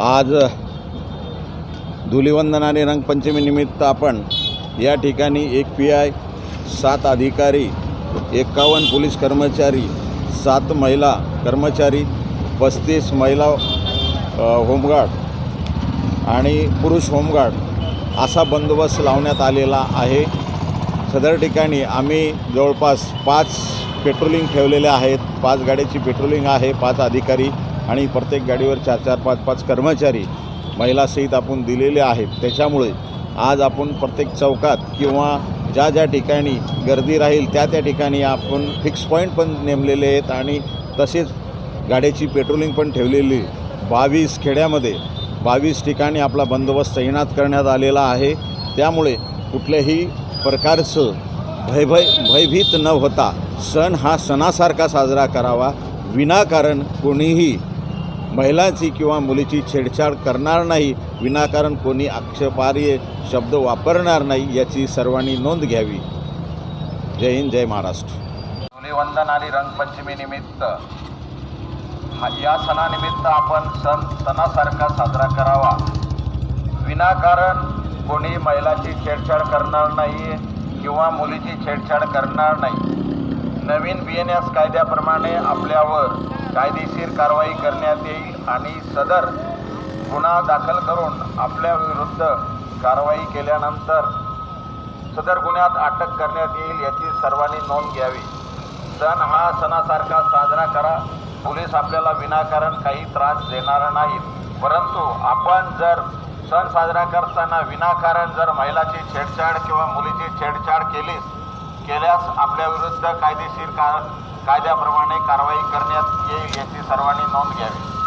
आज धुलिवंदन आणि रंगपंचमीनिमित्त आपण या ठिकाणी 1 PI, 7 अधिकारी, 51 पोलीस कर्मचारी, 7 महिला कर्मचारी, 35 महिला होमगार्ड आणि पुरुष होमगार्ड असा बंदोबस्त लावण्यात आलेला आहे। सदर ठिकाणी आम्ही जवळपास 5 पेट्रोलिंग ठेवलेले आहेत। 5 गाड्याची पेट्रोलिंग आहे, 5 अधिकारी आणि प्रत्येक गाडीवर 4-4, 5-5 कर्मचारी महिलासहित आपण दिलेले आहेत। त्याच्यामुळे आज आपण प्रत्येक चौकात किंवा ज्या ज्या ठिकाणी गर्दी राहील त्या ठिकाणी आपण फिक्स पॉईंट पण नेमलेले आहेत आणि तसेच गाड्याची पेट्रोलिंग पण ठेवलेली। 22 खेड्यामध्ये 22 ठिकाणी आपला बंदोबस्त तैनात करण्यात आलेला आहे। त्यामुळे कुठल्याही प्रकारचं भयभीत न होता सण हा सणासारखा साजरा करावा। विनाकारण कोणीही महिलांची किंवा मुलीची छेडछाड करणार नाही, विनाकारण कोणी आक्षेपार्ह शब्द वापरणार नाही याची सर्वांनी नोंद घ्यावी। जय हिंद, जय महाराष्ट्र। धुलिवंदन आणि रंगपंचमीनिमित्त या सणानिमित्त आपण सणासारखा साजरा करावा। विनाकारण कोणी महिलाची छेडछाड करणार नाही किंवा मुलीची छेडछाड करणार नाही। नवीन BNS कायद्याप्रमाणे आपल्यावर कायदेशीर कारवाई करण्यात येईल आणि सदर गुन्हा दाखल करून आपल्या विरुद्ध कारवाई केल्यानंतर सदर गुन्ह्यात अटक करण्यात येईल याची सर्वांनी नोंद घ्यावी। सण हा सणासारखा साजरा करा। पोलीस आपल्याला विनाकारण काही त्रास देणार नाहीत, परंतु आपण जर सण साजरा करताना विनाकारण जर महिलाची छेडछाड किंवा मुलीची छेडछाड केल्यास आपल्या विरुद्ध कायदेशीर कायद्याप्रमाणे कारवाई करण्यात येईल याची सर्वांनी नोंद घ्यावी।